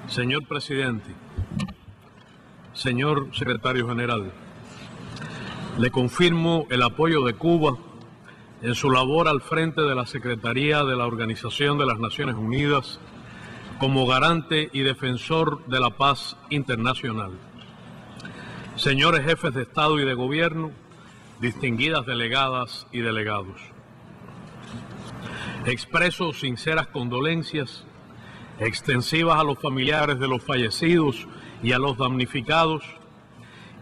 Señor presidente, señor secretario general, le confirmo el apoyo de Cuba en su labor al frente de la Secretaría de la Organización de las Naciones Unidas como garante y defensor de la paz internacional. Señores jefes de Estado y de Gobierno, distinguidas delegadas y delegados, expreso sinceras condolencias extensivas a los familiares de los fallecidos y a los damnificados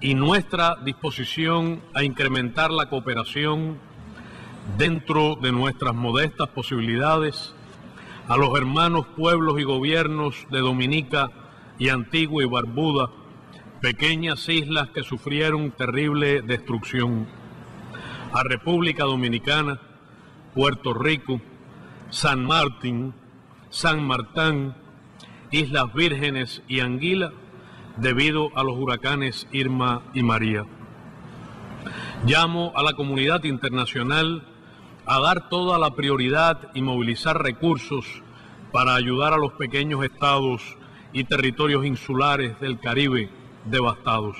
y nuestra disposición a incrementar la cooperación dentro de nuestras modestas posibilidades a los hermanos pueblos y gobiernos de Dominica y Antigua y Barbuda, pequeñas islas que sufrieron terrible destrucción, a República Dominicana, Puerto Rico, San Martín, San Martín, Islas Vírgenes y Anguila, debido a los huracanes Irma y María. Llamo a la comunidad internacional a dar toda la prioridad y movilizar recursos para ayudar a los pequeños estados y territorios insulares del Caribe devastados.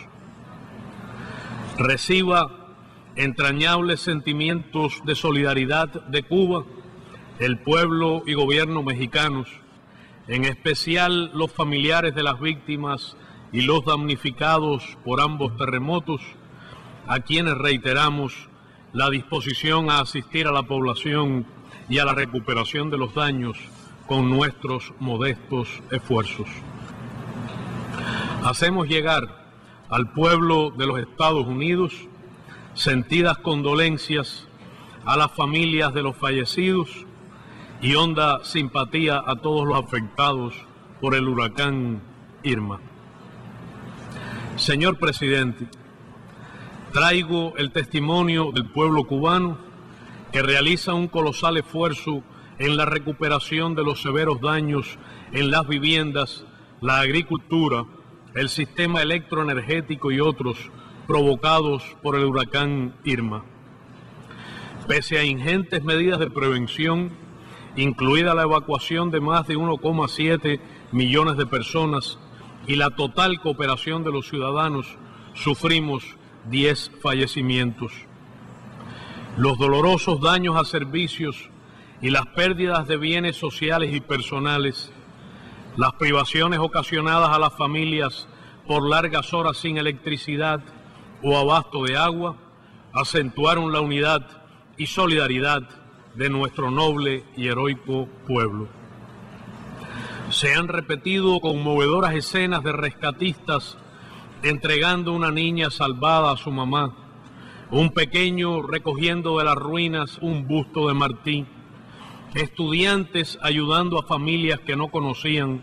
Reciba entrañables sentimientos de solidaridad de Cuba, el pueblo y gobierno mexicanos, en especial los familiares de las víctimas y los damnificados por ambos terremotos, a quienes reiteramos la disposición a asistir a la población y a la recuperación de los daños con nuestros modestos esfuerzos. Hacemos llegar al pueblo de los Estados Unidos sentidas condolencias a las familias de los fallecidos y honda simpatía a todos los afectados por el huracán Irma. Señor presidente, traigo el testimonio del pueblo cubano que realiza un colosal esfuerzo en la recuperación de los severos daños en las viviendas, la agricultura, el sistema electroenergético y otros provocados por el huracán Irma. Pese a ingentes medidas de prevención, incluida la evacuación de más de 1,7 millones de personas y la total cooperación de los ciudadanos, sufrimos 10 fallecimientos. Los dolorosos daños a servicios y las pérdidas de bienes sociales y personales, las privaciones ocasionadas a las familias por largas horas sin electricidad o abasto de agua, acentuaron la unidad y solidaridad de nuestro noble y heroico pueblo. Se han repetido conmovedoras escenas de rescatistas entregando una niña salvada a su mamá, un pequeño recogiendo de las ruinas un busto de Martí, estudiantes ayudando a familias que no conocían,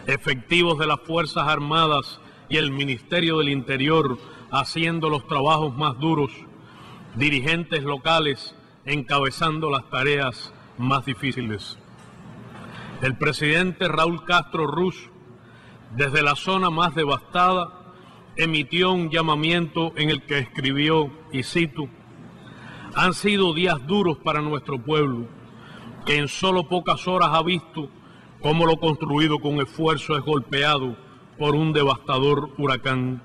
efectivos de las Fuerzas Armadas y el Ministerio del Interior haciendo los trabajos más duros, dirigentes locales encabezando las tareas más difíciles. El presidente Raúl Castro Ruz, desde la zona más devastada, emitió un llamamiento en el que escribió, y cito: «Han sido días duros para nuestro pueblo, que en solo pocas horas ha visto cómo lo construido con esfuerzo es golpeado por un devastador huracán.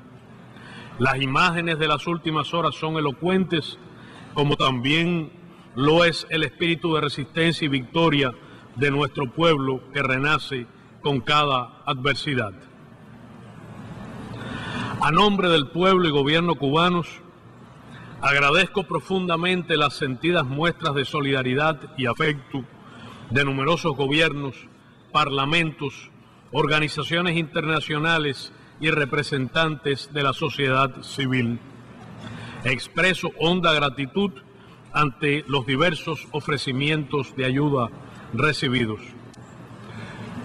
Las imágenes de las últimas horas son elocuentes, como también lo es el espíritu de resistencia y victoria de nuestro pueblo que renace con cada adversidad». A nombre del pueblo y gobierno cubanos, agradezco profundamente las sentidas muestras de solidaridad y afecto de numerosos gobiernos, parlamentos, organizaciones internacionales y representantes de la sociedad civil. Expreso honda gratitud ante los diversos ofrecimientos de ayuda recibidos.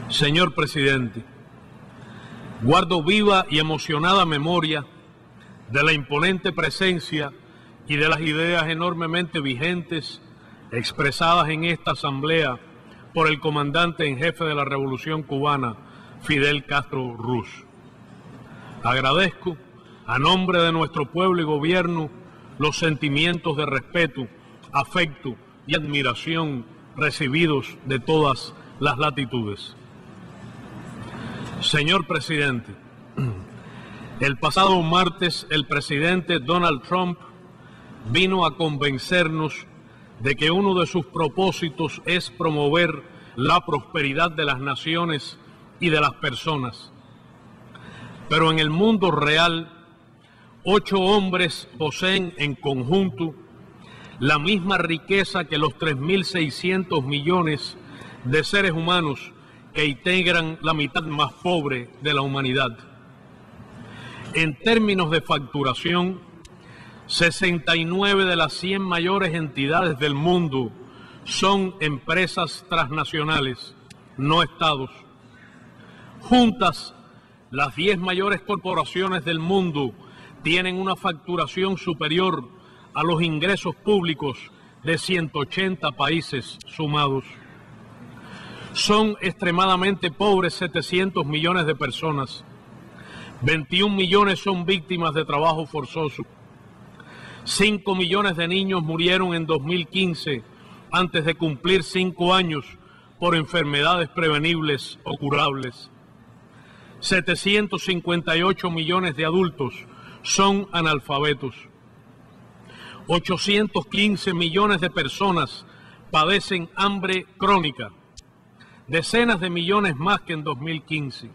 Señor presidente, guardo viva y emocionada memoria de la imponente presencia y de las ideas enormemente vigentes expresadas en esta asamblea por el comandante en jefe de la Revolución Cubana, Fidel Castro Ruz. Agradezco, a nombre de nuestro pueblo y gobierno, los sentimientos de respeto, afecto y admiración recibidos de todas las latitudes. Señor presidente, el pasado martes el presidente Donald Trump vino a convencernos de que uno de sus propósitos es promover la prosperidad de las naciones y de las personas. Pero en el mundo real, 8 hombres poseen en conjunto la misma riqueza que los 3.600 millones de seres humanos que integran la mitad más pobre de la humanidad. En términos de facturación, 69 de las 100 mayores entidades del mundo son empresas transnacionales, no estados. Juntas, las 10 mayores corporaciones del mundo tienen una facturación superior a los ingresos públicos de 180 países sumados. Son extremadamente pobres 700 millones de personas. 21 millones son víctimas de trabajo forzoso. 5 millones de niños murieron en 2015 antes de cumplir 5 años por enfermedades prevenibles o curables. 758 millones de adultos son analfabetos. 815 millones de personas padecen hambre crónica. Decenas de millones más que en 2015.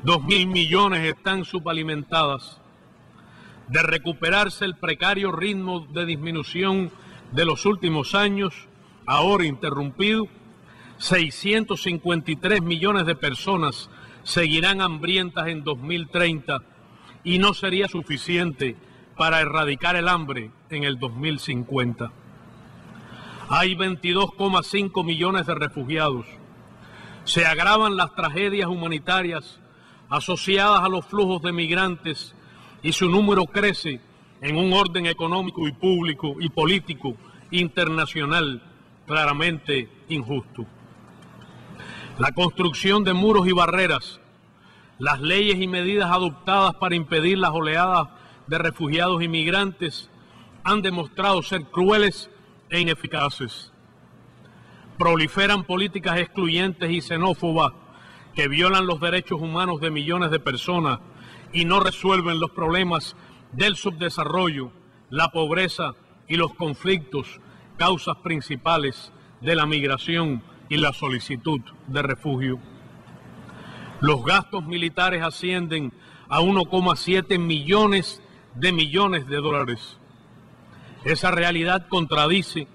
2.000 millones están subalimentadas. De recuperarse el precario ritmo de disminución de los últimos años, ahora interrumpido, 653 millones de personas seguirán hambrientas en 2030 y no sería suficiente para erradicar el hambre en el 2050. Hay 22,5 millones de refugiados. Se agravan las tragedias humanitarias asociadas a los flujos de migrantes y su número crece en un orden económico y público y político internacional claramente injusto. La construcción de muros y barreras, las leyes y medidas adoptadas para impedir las oleadas de refugiados y migrantes han demostrado ser crueles e ineficaces. Proliferan políticas excluyentes y xenófobas que violan los derechos humanos de millones de personas y no resuelven los problemas del subdesarrollo, la pobreza y los conflictos, causas principales de la migración y la solicitud de refugio. Los gastos militares ascienden a 1,7 millones de dólares. Esa realidad contradice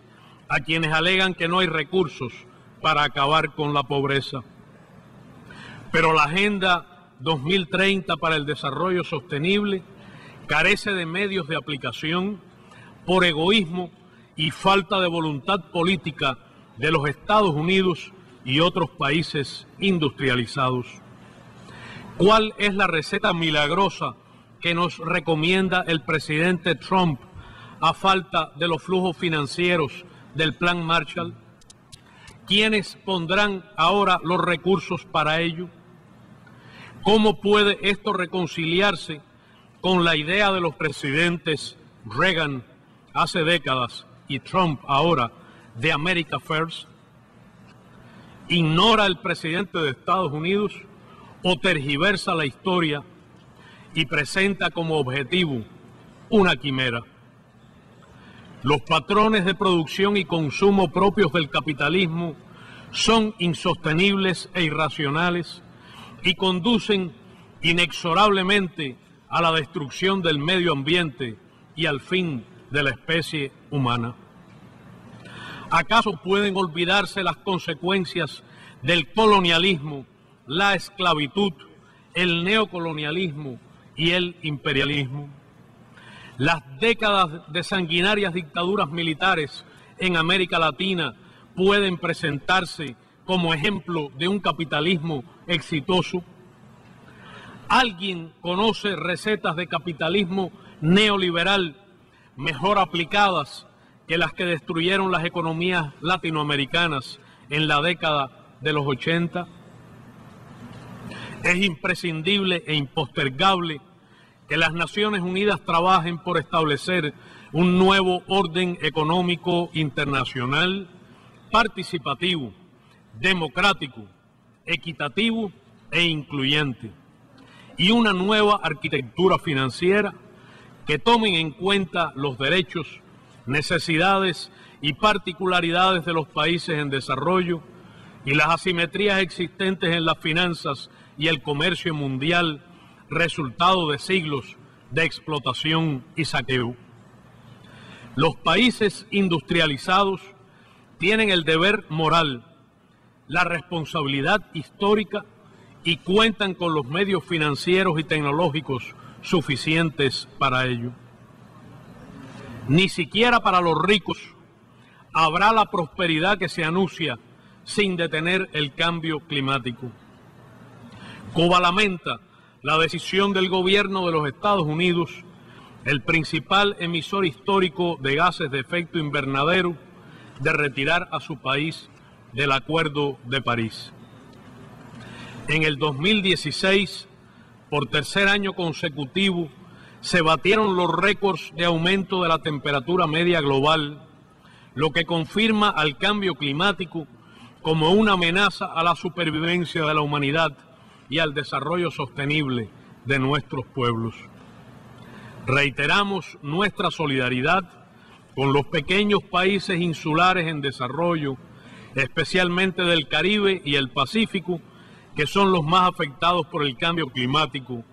a quienes alegan que no hay recursos para acabar con la pobreza. Pero la Agenda 2030 para el Desarrollo Sostenible carece de medios de aplicación por egoísmo y falta de voluntad política de los Estados Unidos y otros países industrializados. ¿Cuál es la receta milagrosa que nos recomienda el presidente Trump a falta de los flujos financieros del Plan Marshall? ¿Quiénes pondrán ahora los recursos para ello? ¿Cómo puede esto reconciliarse con la idea de los presidentes Reagan hace décadas y Trump ahora de America First? ¿Ignora el presidente de Estados Unidos o tergiversa la historia y presenta como objetivo una quimera? Los patrones de producción y consumo propios del capitalismo son insostenibles e irracionales y conducen inexorablemente a la destrucción del medio ambiente y al fin de la especie humana. ¿Acaso pueden olvidarse las consecuencias del colonialismo, la esclavitud, el neocolonialismo y el imperialismo? Las décadas de sanguinarias dictaduras militares en América Latina pueden presentarse como ejemplo de un capitalismo exitoso. ¿Alguien conoce recetas de capitalismo neoliberal mejor aplicadas que las que destruyeron las economías latinoamericanas en la década de los 80? Es imprescindible e impostergable que las Naciones Unidas trabajen por establecer un nuevo orden económico internacional, participativo, democrático, equitativo e incluyente, y una nueva arquitectura financiera que tomen en cuenta los derechos, necesidades y particularidades de los países en desarrollo y las asimetrías existentes en las finanzas y el comercio mundial, resultado de siglos de explotación y saqueo. Los países industrializados tienen el deber moral, la responsabilidad histórica y cuentan con los medios financieros y tecnológicos suficientes para ello. Ni siquiera para los ricos habrá la prosperidad que se anuncia sin detener el cambio climático. Cuba lamenta la decisión del gobierno de los Estados Unidos, el principal emisor histórico de gases de efecto invernadero, de retirar a su país del Acuerdo de París. En el 2016, por tercer año consecutivo, se batieron los récords de aumento de la temperatura media global, lo que confirma al cambio climático como una amenaza a la supervivencia de la humanidad y al desarrollo sostenible de nuestros pueblos. Reiteramos nuestra solidaridad con los pequeños países insulares en desarrollo, especialmente del Caribe y el Pacífico, que son los más afectados por el cambio climático,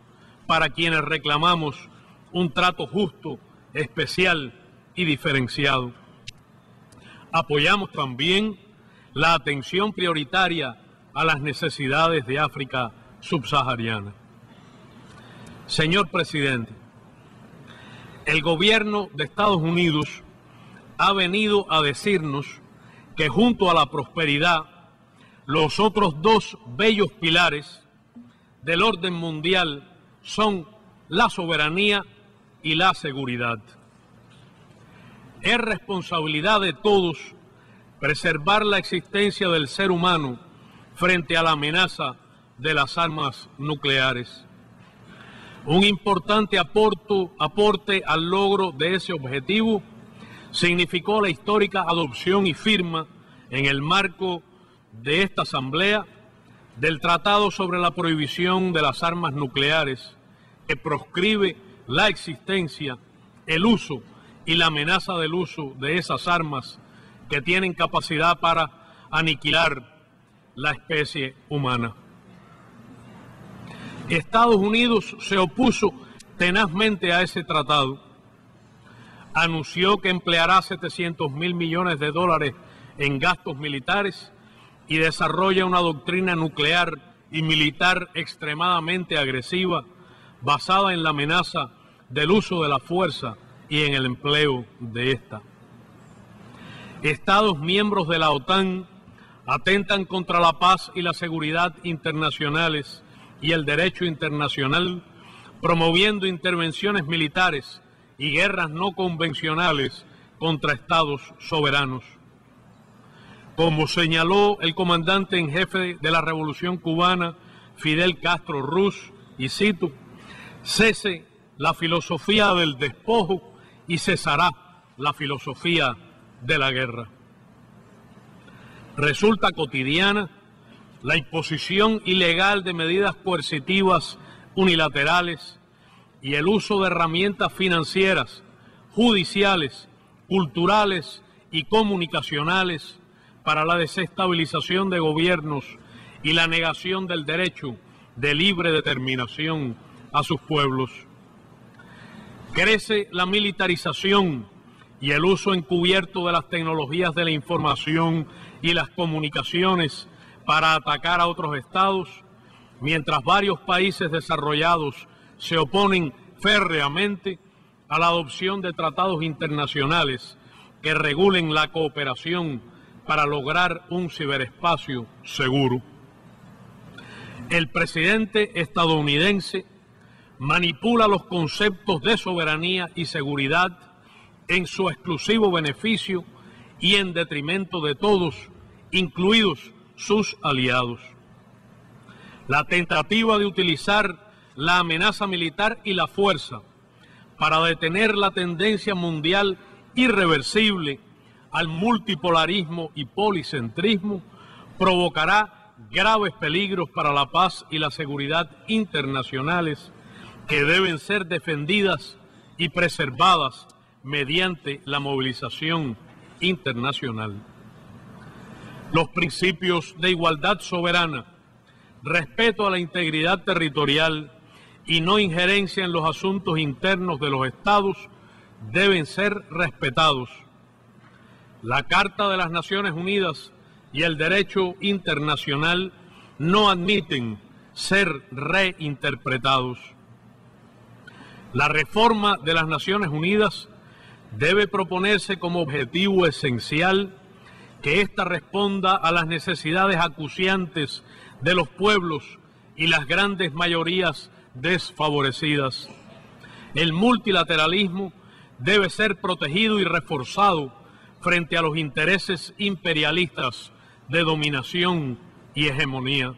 para quienes reclamamos un trato justo, especial y diferenciado. Apoyamos también la atención prioritaria a las necesidades de África subsahariana. Señor presidente, el gobierno de Estados Unidos ha venido a decirnos que junto a la prosperidad, los otros dos bellos pilares del orden mundial son la soberanía y la seguridad. Es responsabilidad de todos preservar la existencia del ser humano frente a la amenaza de las armas nucleares. Un importante aporte al logro de ese objetivo significó la histórica adopción y firma en el marco de esta Asamblea del Tratado sobre la Prohibición de las Armas Nucleares, que proscribe la existencia, el uso y la amenaza del uso de esas armas que tienen capacidad para aniquilar la especie humana. Estados Unidos se opuso tenazmente a ese tratado, anunció que empleará 700.000 millones de dólares en gastos militares y desarrolla una doctrina nuclear y militar extremadamente agresiva, basada en la amenaza del uso de la fuerza y en el empleo de esta. Estados miembros de la OTAN atentan contra la paz y la seguridad internacionales y el derecho internacional, promoviendo intervenciones militares y guerras no convencionales contra estados soberanos. Como señaló el comandante en jefe de la Revolución Cubana, Fidel Castro Ruz, y cito, cese la filosofía del despojo y cesará la filosofía de la guerra. Resulta cotidiana la imposición ilegal de medidas coercitivas unilaterales y el uso de herramientas financieras, judiciales, culturales y comunicacionales para la desestabilización de gobiernos y la negación del derecho de libre determinación a sus pueblos. Crece la militarización y el uso encubierto de las tecnologías de la información y las comunicaciones para atacar a otros estados, mientras varios países desarrollados se oponen férreamente a la adopción de tratados internacionales que regulen la cooperación para lograr un ciberespacio seguro. El presidente estadounidense manipula los conceptos de soberanía y seguridad en su exclusivo beneficio y en detrimento de todos, incluidos sus aliados. La tentativa de utilizar la amenaza militar y la fuerza para detener la tendencia mundial irreversible al multipolarismo y policentrismo provocará graves peligros para la paz y la seguridad internacionales que deben ser defendidas y preservadas mediante la movilización internacional. Los principios de igualdad soberana, respeto a la integridad territorial y no injerencia en los asuntos internos de los estados deben ser respetados. La Carta de las Naciones Unidas y el derecho internacional no admiten ser reinterpretados. La reforma de las Naciones Unidas debe proponerse como objetivo esencial que ésta responda a las necesidades acuciantes de los pueblos y las grandes mayorías desfavorecidas. El multilateralismo debe ser protegido y reforzado frente a los intereses imperialistas de dominación y hegemonía.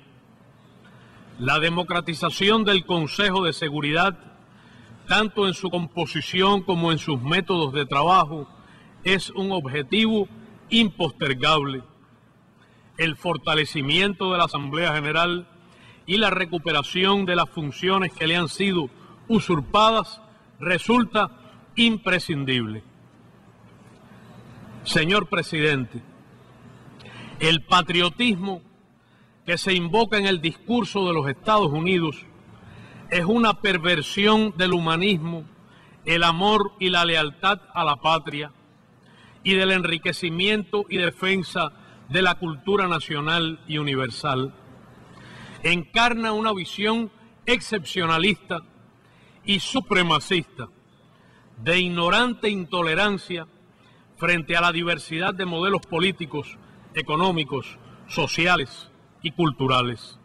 La democratización del Consejo de Seguridad, tanto en su composición como en sus métodos de trabajo, es un objetivo impostergable. El fortalecimiento de la Asamblea General y la recuperación de las funciones que le han sido usurpadas resulta imprescindible. Señor presidente, el patriotismo que se invoca en el discurso de los Estados Unidos es una perversión del humanismo, el amor y la lealtad a la patria y del enriquecimiento y defensa de la cultura nacional y universal. Encarna una visión excepcionalista y supremacista de ignorante intolerancia frente a la diversidad de modelos políticos, económicos, sociales y culturales.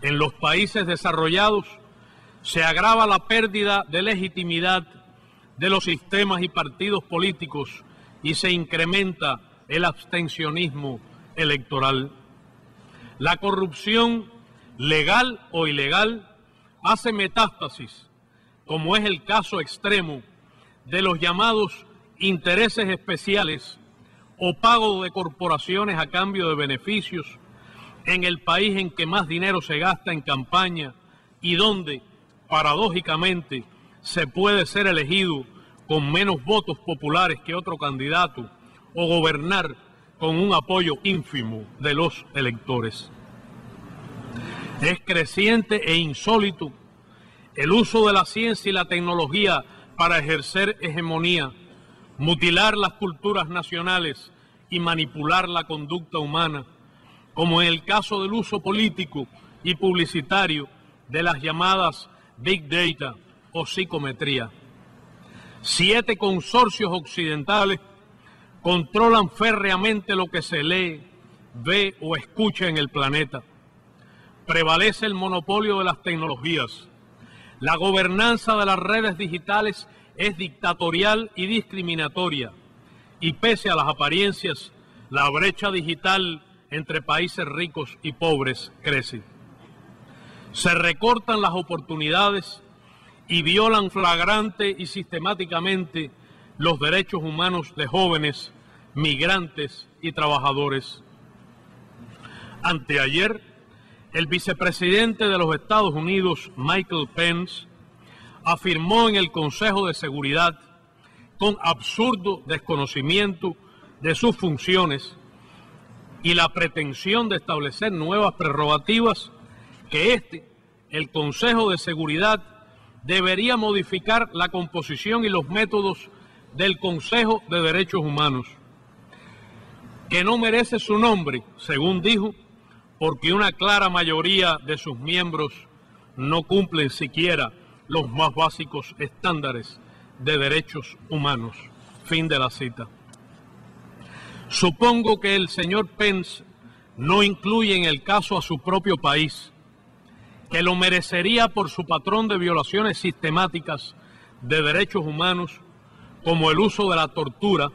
En los países desarrollados se agrava la pérdida de legitimidad de los sistemas y partidos políticos y se incrementa el abstencionismo electoral. La corrupción, legal o ilegal, hace metástasis, como es el caso extremo de los llamados intereses especiales o pago de corporaciones a cambio de beneficios en el país en que más dinero se gasta en campaña y donde, paradójicamente, se puede ser elegido con menos votos populares que otro candidato o gobernar con un apoyo ínfimo de los electores. Es creciente e insólito el uso de la ciencia y la tecnología para ejercer hegemonía, mutilar las culturas nacionales y manipular la conducta humana, como en el caso del uso político y publicitario de las llamadas Big Data o psicometría. 7 consorcios occidentales controlan férreamente lo que se lee, ve o escucha en el planeta. Prevalece el monopolio de las tecnologías. La gobernanza de las redes digitales es dictatorial y discriminatoria, y pese a las apariencias, la brecha digital entre países ricos y pobres crece. Se recortan las oportunidades y violan flagrante y sistemáticamente los derechos humanos de jóvenes, migrantes y trabajadores. Anteayer, el vicepresidente de los Estados Unidos, Michael Pence, afirmó en el Consejo de Seguridad, con absurdo desconocimiento de sus funciones y la pretensión de establecer nuevas prerrogativas, que el Consejo de Seguridad, debería modificar la composición y los métodos del Consejo de Derechos Humanos, que no merece su nombre, según dijo, porque una clara mayoría de sus miembros no cumplen siquiera los más básicos estándares de derechos humanos. Fin de la cita. Supongo que el señor Pence no incluye en el caso a su propio país, que lo merecería por su patrón de violaciones sistemáticas de derechos humanos, como el uso de la tortura,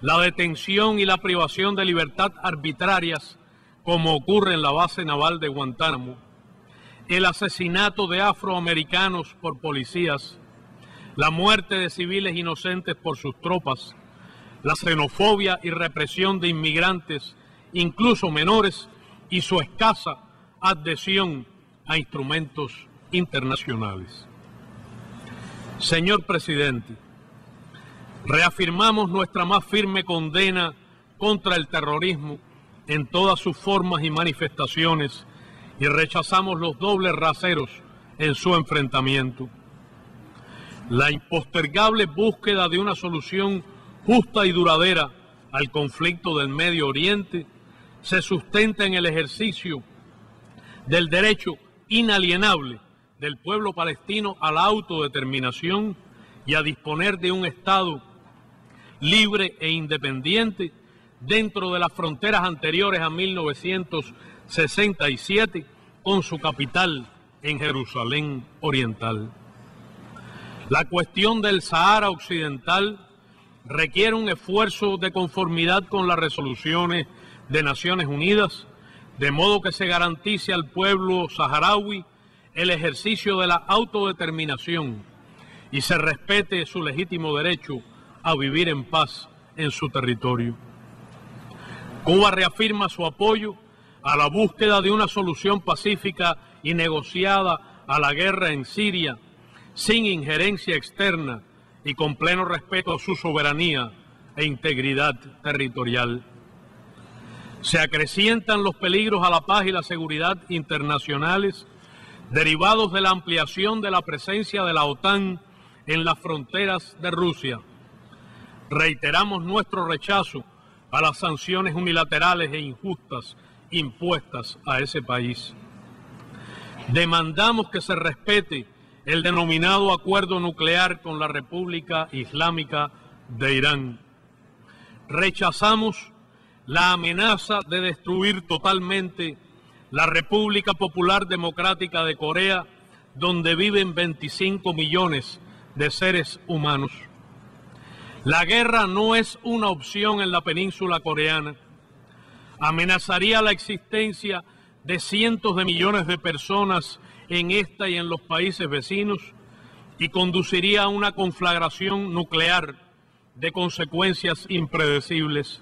la detención y la privación de libertad arbitrarias, como ocurre en la base naval de Guantánamo, el asesinato de afroamericanos por policías, la muerte de civiles inocentes por sus tropas, la xenofobia y represión de inmigrantes, incluso menores, y su escasa adhesión a instrumentos internacionales. Señor presidente, reafirmamos nuestra más firme condena contra el terrorismo en todas sus formas y manifestaciones y rechazamos los dobles raseros en su enfrentamiento. La impostergable búsqueda de una solución justa y duradera al conflicto del Medio Oriente se sustenta en el ejercicio del derecho inalienable del pueblo palestino a la autodeterminación y a disponer de un Estado libre e independiente dentro de las fronteras anteriores a 1967, con su capital en Jerusalén Oriental. La cuestión del Sahara Occidental requiere un esfuerzo de conformidad con las resoluciones de Naciones Unidas, de modo que se garantice al pueblo saharaui el ejercicio de la autodeterminación y se respete su legítimo derecho a vivir en paz en su territorio. Cuba reafirma su apoyo a la búsqueda de una solución pacífica y negociada a la guerra en Siria, sin injerencia externa y con pleno respeto a su soberanía e integridad territorial. Se acrecientan los peligros a la paz y la seguridad internacionales derivados de la ampliación de la presencia de la OTAN en las fronteras de Rusia. Reiteramos nuestro rechazo a las sanciones unilaterales e injustas impuestas a ese país. Demandamos que se respete el denominado acuerdo nuclear con la República Islámica de Irán. Rechazamos la amenaza de destruir totalmente la República Popular Democrática de Corea, donde viven 25 millones de seres humanos. La guerra no es una opción en la península coreana. Amenazaría la existencia de cientos de millones de personas en esta y en los países vecinos y conduciría a una conflagración nuclear de consecuencias impredecibles.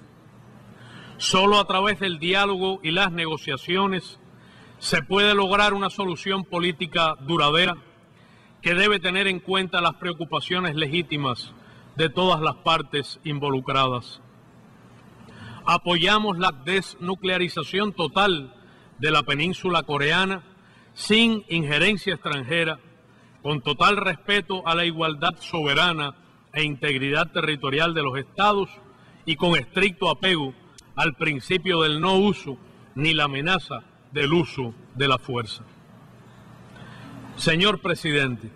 Solo a través del diálogo y las negociaciones se puede lograr una solución política duradera que debe tener en cuenta las preocupaciones legítimas de todas las partes involucradas. Apoyamos la desnuclearización total de la península coreana sin injerencia extranjera, con total respeto a la igualdad soberana e integridad territorial de los estados y con estricto apego al principio del no uso ni la amenaza del uso de la fuerza. Señor presidente,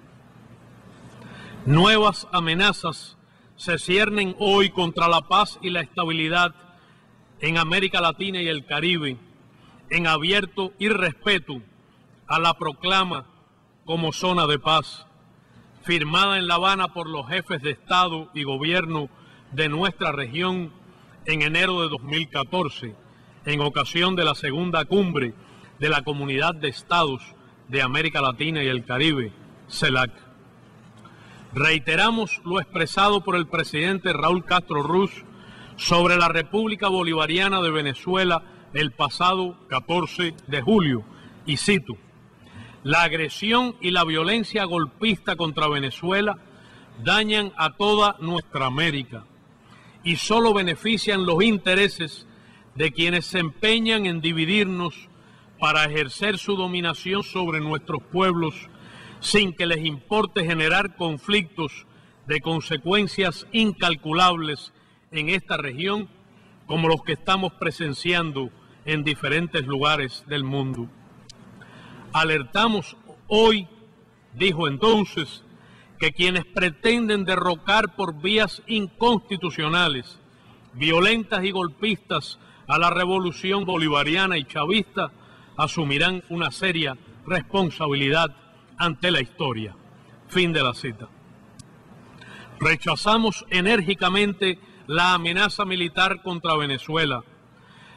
nuevas amenazas se ciernen hoy contra la paz y la estabilidad en América Latina y el Caribe, en abierto irrespeto a la proclama como zona de paz, firmada en La Habana por los jefes de Estado y Gobierno de nuestra región en enero de 2014, en ocasión de la segunda cumbre de la Comunidad de Estados de América Latina y el Caribe, CELAC. Reiteramos lo expresado por el presidente Raúl Castro Ruz sobre la República Bolivariana de Venezuela el pasado 14 de julio, y cito: la agresión y la violencia golpista contra Venezuela dañan a toda nuestra América y solo benefician los intereses de quienes se empeñan en dividirnos para ejercer su dominación sobre nuestros pueblos sin que les importe generar conflictos de consecuencias incalculables en esta región, como los que estamos presenciando en diferentes lugares del mundo. Alertamos hoy, dijo entonces, que quienes pretenden derrocar por vías inconstitucionales, violentas y golpistas a la revolución bolivariana y chavista asumirán una seria responsabilidad ante la historia. Fin de la cita. Rechazamos enérgicamente la amenaza militar contra Venezuela,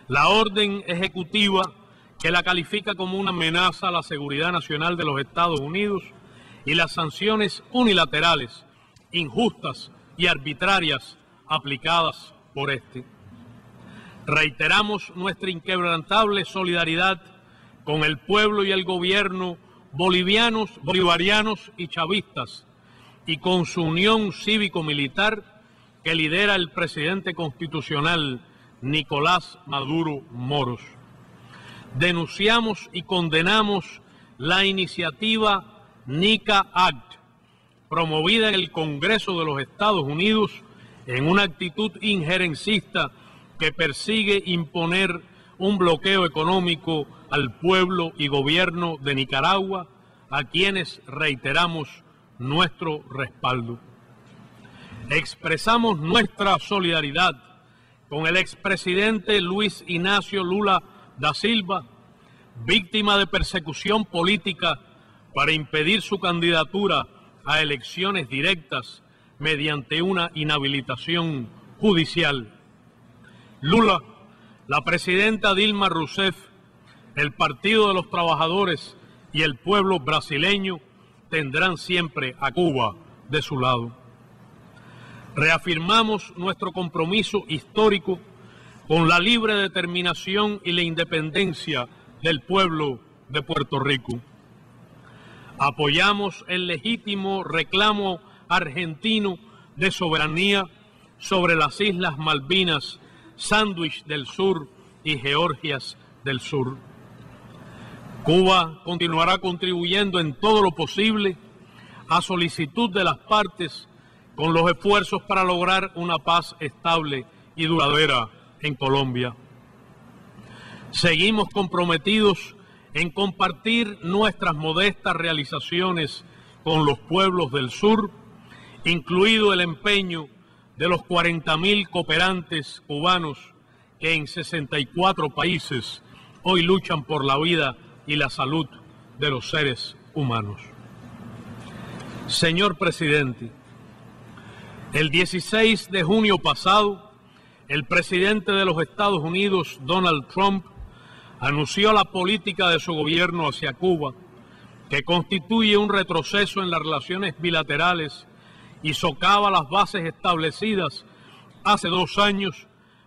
la orden ejecutiva que la califica como una amenaza a la seguridad nacional de los Estados Unidos y las sanciones unilaterales, injustas y arbitrarias aplicadas por este. Reiteramos nuestra inquebrantable solidaridad con el pueblo y el gobierno bolivarianos y chavistas, y con su unión cívico-militar que lidera el presidente constitucional Nicolás Maduro Moros. Denunciamos y condenamos la iniciativa NICA Act, promovida en el Congreso de los Estados Unidos en una actitud injerencista que persigue imponer un bloqueo económico al pueblo y gobierno de Nicaragua, a quienes reiteramos nuestro respaldo. Expresamos nuestra solidaridad con el expresidente Luis Ignacio Lula da Silva, víctima de persecución política para impedir su candidatura a elecciones directas mediante una inhabilitación judicial. Lula, la presidenta Dilma Rousseff, el Partido de los Trabajadores y el pueblo brasileño tendrán siempre a Cuba de su lado. Reafirmamos nuestro compromiso histórico con la libre determinación y la independencia del pueblo de Puerto Rico. Apoyamos el legítimo reclamo argentino de soberanía sobre las Islas Malvinas, Sándwich del Sur y Georgias del Sur. Cuba continuará contribuyendo en todo lo posible a solicitud de las partes con los esfuerzos para lograr una paz estable y duradera en Colombia. Seguimos comprometidos en compartir nuestras modestas realizaciones con los pueblos del sur, incluido el empeño de los 40.000 cooperantes cubanos que en 64 países hoy luchan por la vida y la salud de los seres humanos. Señor presidente, el 16 de junio pasado, el presidente de los Estados Unidos, Donald Trump, anunció la política de su gobierno hacia Cuba, que constituye un retroceso en las relaciones bilaterales y socava las bases establecidas hace 2 años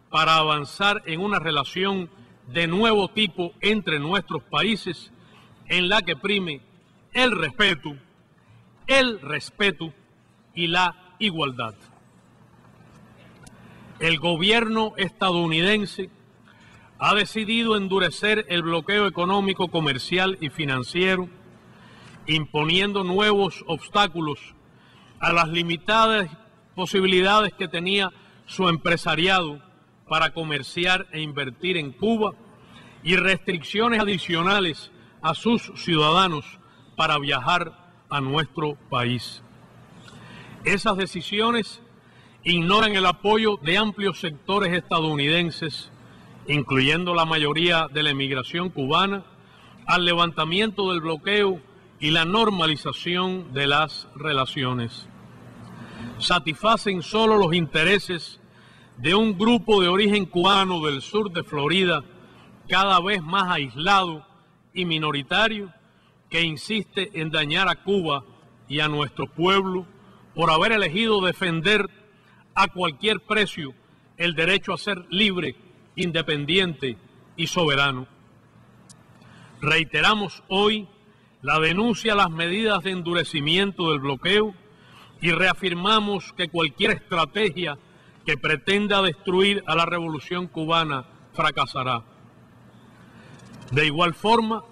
para avanzar en una relación de nuevo tipo entre nuestros países, en la que prime el respeto y la igualdad. El gobierno estadounidense ha decidido endurecer el bloqueo económico, comercial y financiero, imponiendo nuevos obstáculos a las limitadas posibilidades que tenía su empresariado para comerciar e invertir en Cuba, y restricciones adicionales a sus ciudadanos para viajar a nuestro país. Esas decisiones ignoran el apoyo de amplios sectores estadounidenses, incluyendo la mayoría de la emigración cubana, al levantamiento del bloqueo y la normalización de las relaciones. Satisfacen solo los intereses de un grupo de origen cubano del sur de Florida, cada vez más aislado y minoritario, que insiste en dañar a Cuba y a nuestro pueblo por haber elegido defender a cualquier precio el derecho a ser libre, independiente y soberano. Reiteramos hoy la denuncia a las medidas de endurecimiento del bloqueo y reafirmamos que cualquier estrategia que pretenda destruir a la revolución cubana fracasará. De igual forma,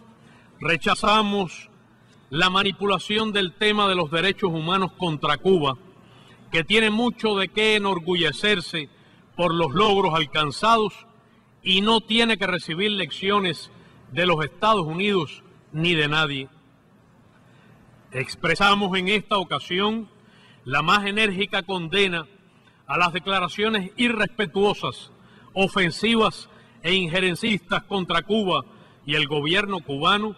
rechazamos la manipulación del tema de los derechos humanos contra Cuba, que tiene mucho de qué enorgullecerse por los logros alcanzados y no tiene que recibir lecciones de los Estados Unidos ni de nadie. Expresamos en esta ocasión la más enérgica condena a las declaraciones irrespetuosas, ofensivas e injerencistas contra Cuba y el gobierno cubano,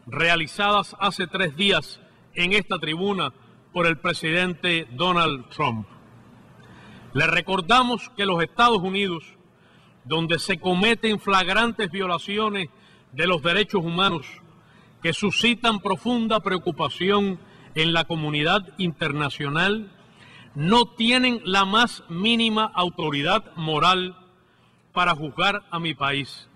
realizadas hace 3 días en esta tribuna por el presidente Donald Trump. Le recordamos que los Estados Unidos, donde se cometen flagrantes violaciones de los derechos humanos que suscitan profunda preocupación en la comunidad internacional, no tienen la más mínima autoridad moral para juzgar a mi país.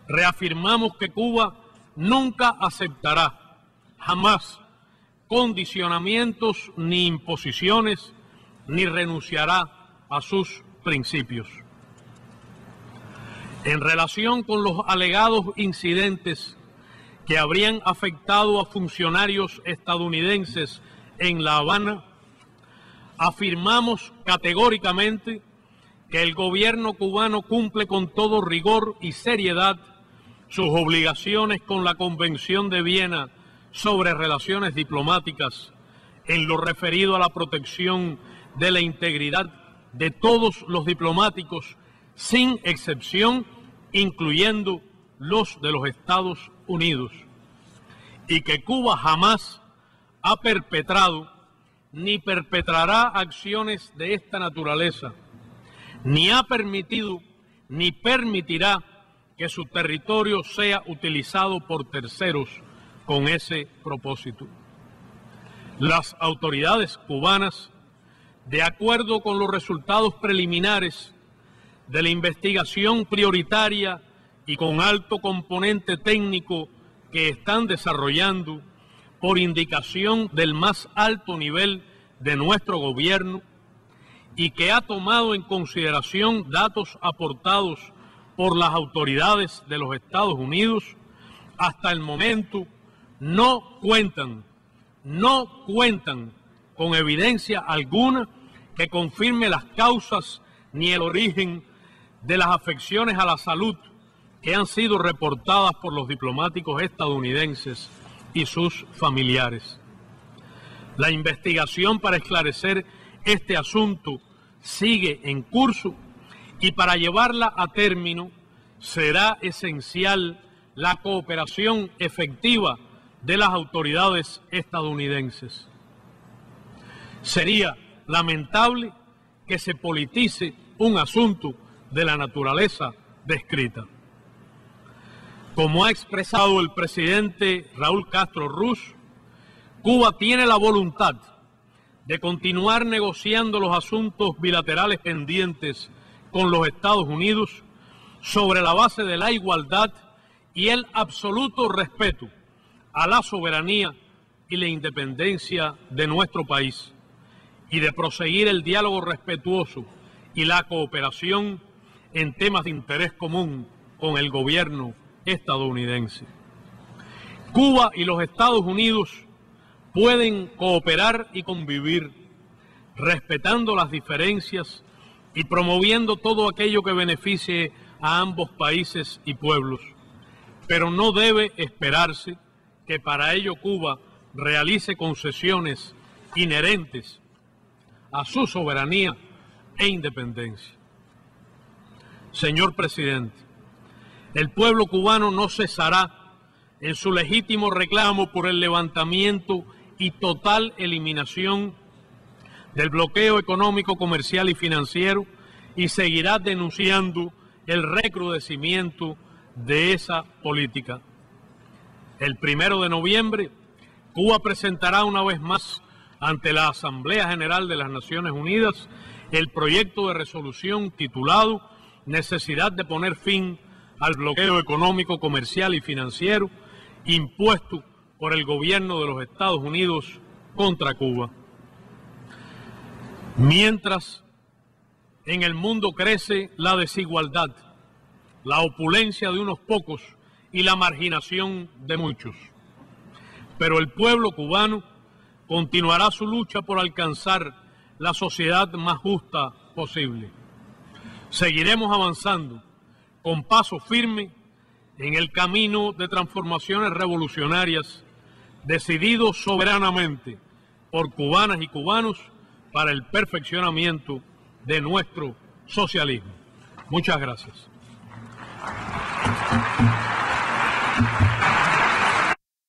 Reafirmamos que Cuba nunca aceptará, jamás, condicionamientos ni imposiciones, ni renunciará a sus principios. En relación con los alegados incidentes que habrían afectado a funcionarios estadounidenses en La Habana, afirmamos categóricamente que el gobierno cubano cumple con todo rigor y seriedad sus obligaciones con la Convención de Viena sobre relaciones diplomáticas en lo referido a la protección de la integridad de todos los diplomáticos, sin excepción, incluyendo los de los Estados Unidos, y que Cuba jamás ha perpetrado ni perpetrará acciones de esta naturaleza, ni ha permitido ni permitirá que su territorio sea utilizado por terceros con ese propósito. Las autoridades cubanas, de acuerdo con los resultados preliminares de la investigación prioritaria y con alto componente técnico que están desarrollando por indicación del más alto nivel de nuestro gobierno y que ha tomado en consideración datos aportados por las autoridades de los Estados Unidos, hasta el momento no cuentan con evidencia alguna que confirme las causas ni el origen de las afecciones a la salud que han sido reportadas por los diplomáticos estadounidenses y sus familiares. La investigación para esclarecer este asunto sigue en curso y para llevarla a término será esencial la cooperación efectiva de las autoridades estadounidenses. Sería lamentable que se politice un asunto de la naturaleza descrita. Como ha expresado el presidente Raúl Castro Ruz, Cuba tiene la voluntad de continuar negociando los asuntos bilaterales pendientes con los Estados Unidos sobre la base de la igualdad y el absoluto respeto a la soberanía y la independencia de nuestro país, y de proseguir el diálogo respetuoso y la cooperación en temas de interés común con el gobierno estadounidense. Cuba y los Estados Unidos pueden cooperar y convivir, respetando las diferencias y promoviendo todo aquello que beneficie a ambos países y pueblos, pero no debe esperarse que para ello Cuba realice concesiones inherentes a su soberanía e independencia. Señor presidente, el pueblo cubano no cesará en su legítimo reclamo por el levantamiento y total eliminación del bloqueo económico, comercial y financiero, y seguirá denunciando el recrudecimiento de esa política. El 1 de noviembre, Cuba presentará una vez más ante la Asamblea General de las Naciones Unidas el proyecto de resolución titulado Necesidad de poner fin al bloqueo económico, comercial y financiero impuesto por el gobierno de los Estados Unidos contra Cuba. Mientras en el mundo crece la desigualdad, la opulencia de unos pocos y la marginación de muchos, pero el pueblo cubano continuará su lucha por alcanzar la sociedad más justa posible. Seguiremos avanzando con paso firme en el camino de transformaciones revolucionarias, decididos soberanamente por cubanas y cubanos para el perfeccionamiento de nuestro socialismo. Muchas gracias.